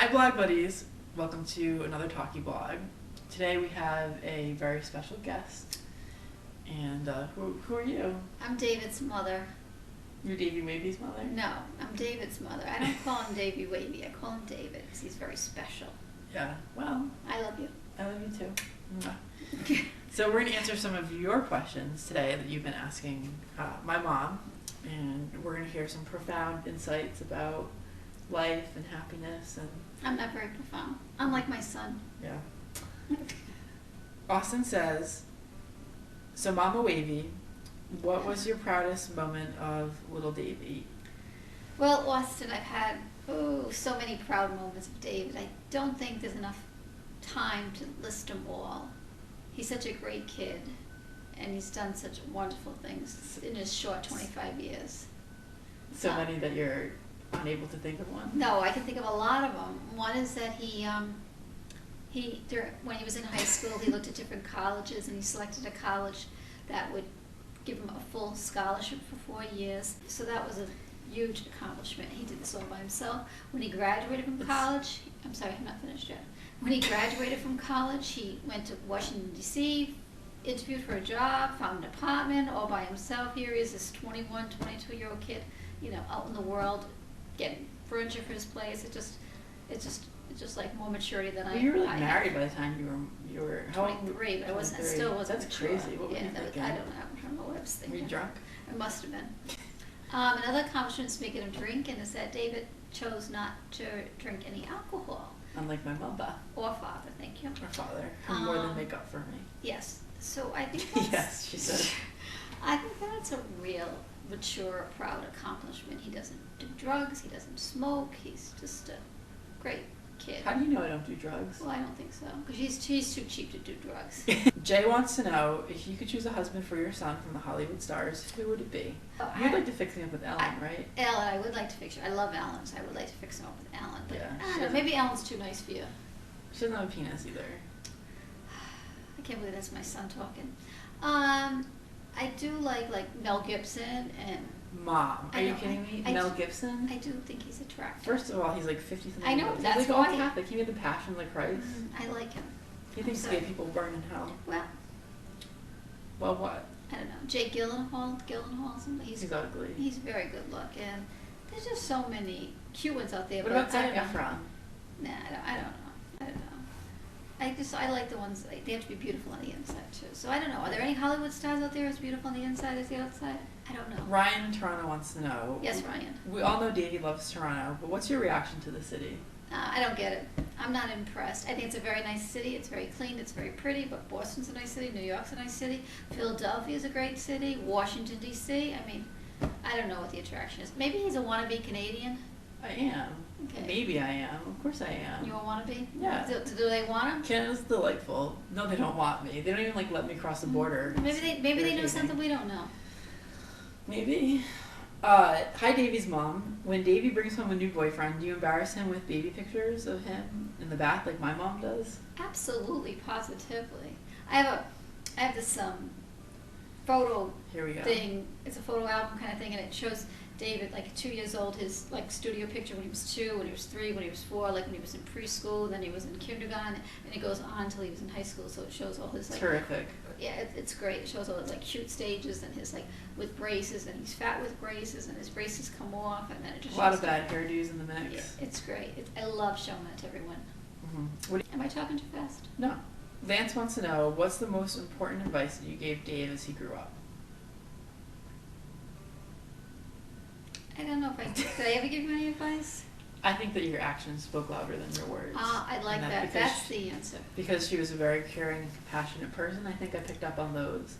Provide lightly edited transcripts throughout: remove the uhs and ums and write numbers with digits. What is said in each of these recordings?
Hi blog buddies, welcome to another talky blog. Today we have a very special guest, and who are you? I'm David's mother. You're Davey Wavey's mother? No, I'm David's mother. I don't call him Davey Wavey, I call him David because he's very special. Yeah, well, I love you. I love you too. Mwah. So we're going to answer some of your questions today that you've been asking my mom, and we're going to hear some profound insights about life and happiness. And I'm not very profound. I'm like my son. yeah. Austin says, so Mama Wavey, what was your proudest moment of little Davey? Well, Austin, I've had so many proud moments of David. I don't think there's enough time to list them all. He's such a great kid, and he's done such wonderful things in his short 25 years. So many that you're unable to think of one? No, I can think of a lot of them. One is that when he was in high school, he looked at different colleges, and he selected a college that would give him a full scholarship for 4 years. So that was a huge accomplishment. He did this all by himself. When he graduated from college, I'm sorry, I'm not finished yet. When he graduated from college, he went to Washington, D.C., interviewed for a job, found an apartment all by himself. Here he is, this 21, 22-year-old kid, out in the world, getting furniture for his place. It's just like more maturity than I. You were really married by the time you were 23, but I still wasn't. That's mature. crazy. What were you thinking? I don't know what I was thinking. Were you drunk? I must have been. Another accomplishment is making him drink, and is that David chose not to drink any alcohol. Unlike my mother. Or father, thank you. Or father, who more than make up for me. Yes. So I think that's, yes, she said. I think that's a real mature, proud accomplishment. He doesn't do drugs. He doesn't smoke. He's just a great kid. How do you know I don't do drugs? Well, I don't think so, because he's too cheap to do drugs. Jay wants to know, if you could choose a husband for your son from the Hollywood stars, who would it be? You'd like to fix him up with Ellen, right? Ellen, I would like to fix her. I love Ellen, so I would like to fix him up with Ellen. But yeah, I don't know, maybe Ellen's too nice for you. She doesn't have a penis either. I can't believe that's my son talking. I do like Mel Gibson and. Mom, are you kidding me? Mel Gibson? I do think he's attractive. First of all, he's like 50-something. I know, that's he's like why. all Catholic. He made the Passion of the Christ. I like him. He thinks gay people burn in hell. Well, what? I don't know. Jake Gyllenhaal, somebody. He's ugly. He's very good looking. There's just so many cute ones out there. What about Zac Efron? Nah, I don't know. I like the ones, they have to be beautiful on the inside too. So I don't know. Are there any Hollywood stars out there as beautiful on the inside as the outside? I don't know. Ryan in Toronto wants to know. Yes, Ryan. We all know Davey loves Toronto, but what's your reaction to the city? I don't get it. I'm not impressed. I think it's a very nice city. It's very clean. It's very pretty. But Boston's a nice city. New York's a nice city. Philadelphia's a great city. Washington, D.C. I mean, I don't know what the attraction is. Maybe he's a wannabe Canadian. I am. Okay. Maybe I am. Of course I am. You a wannabe? Yeah. Do they want him? Canada's delightful. No, they don't want me. They don't even let me cross the border. Maybe they know something we don't know. Maybe. Hi, Davey's mom. When Davey brings home a new boyfriend, do you embarrass him with baby pictures of him in the bath like my mom does? Absolutely, positively. I have this photo Here we go. thing. It's a photo album kind of thing, and it shows David, 2 years old, his studio picture when he was 2, when he was 3, when he was 4, when he was in preschool, then he was in kindergarten, and it goes on until he was in high school. So it shows all his terrific. Yeah, it's great. It shows all his cute stages and his with braces, and he's fat with braces, and his braces come off, and then it just a lot of bad hairdos in the mix. Yeah, it's great. I love showing that to everyone. Mm-hmm. Am I talking too fast? No. Vance wants to know, what's the most important advice that you gave Dave as he grew up? I don't know if did I ever give you any advice? I think that your actions spoke louder than your words. I like that. That's the answer. Because she was a very caring and compassionate person, I think I picked up on those.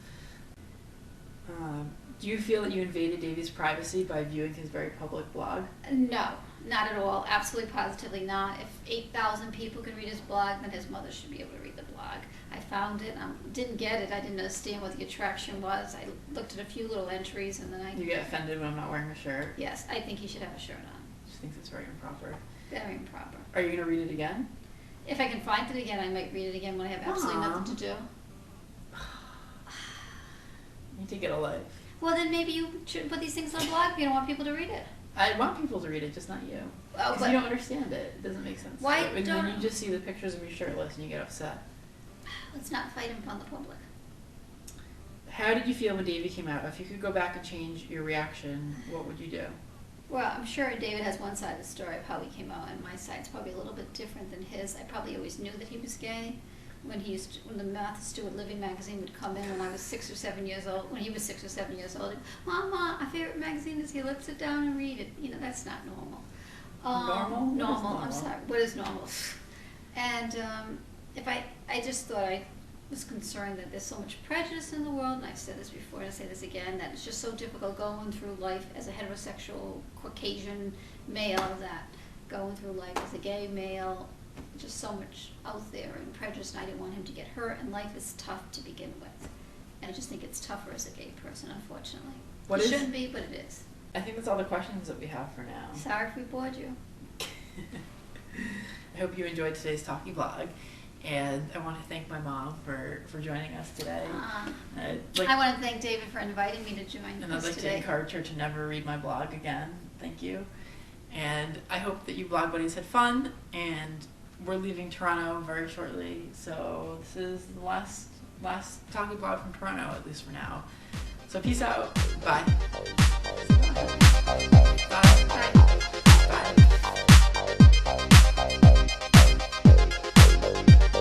Do you feel that you invaded Davey's privacy by viewing his very public blog? No, not at all. Absolutely, positively not. If 8,000 people can read his blog, then his mother should be able to read the blog. I found it. Didn't get it. I didn't understand what the attraction was. I looked at a few little entries, and then You get offended when I'm not wearing a shirt? Yes, I think he should have a shirt on. She thinks it's very improper. Very improper. Are you going to read it again? If I can find it again, I might read it again when I have absolutely nothing to do. You need to get a life. Well, then maybe you shouldn't put these things on a blog if you don't want people to read it. I want people to read it, just not you. Oh, Because you don't understand it. It doesn't make sense. Why And don't- then you just see the pictures of me shirtless and you get upset. Let's not fight in front of the public. How did you feel when Davey came out? If you could go back and change your reaction, what would you do? Well, I'm sure David has one side of the story of how he came out, and my side's probably a little bit different than his. I probably always knew that he was gay. When the Martha Stewart Living magazine would come in when I was 6 or 7 years old, when he was 6 or 7 years old, Mama, our favorite magazine is here. Let's sit down and read it. You know, that's not normal. Normal? What is Normal. normal? I'm sorry. What is normal? And if I just thought I was concerned that there's so much prejudice in the world, and I've said this before and I say this again, that it's just so difficult going through life as a heterosexual Caucasian male, that going through life as a gay male, just so much out there and prejudice, and I didn't want him to get hurt, and life is tough to begin with. And I just think it's tougher as a gay person, unfortunately. It shouldn't be, but it is. I think that's all the questions that we have for now. Sorry if we bored you. I hope you enjoyed today's Talky blog. And I want to thank my mom for joining us today. I want to thank David for inviting me to join and I'd us like today. to encourage her to never read my blog again. Thank you. And I hope that you blog buddies had fun. And we're leaving Toronto very shortly, so this is the last Talky blog from Toronto, at least for now. So peace out. Bye.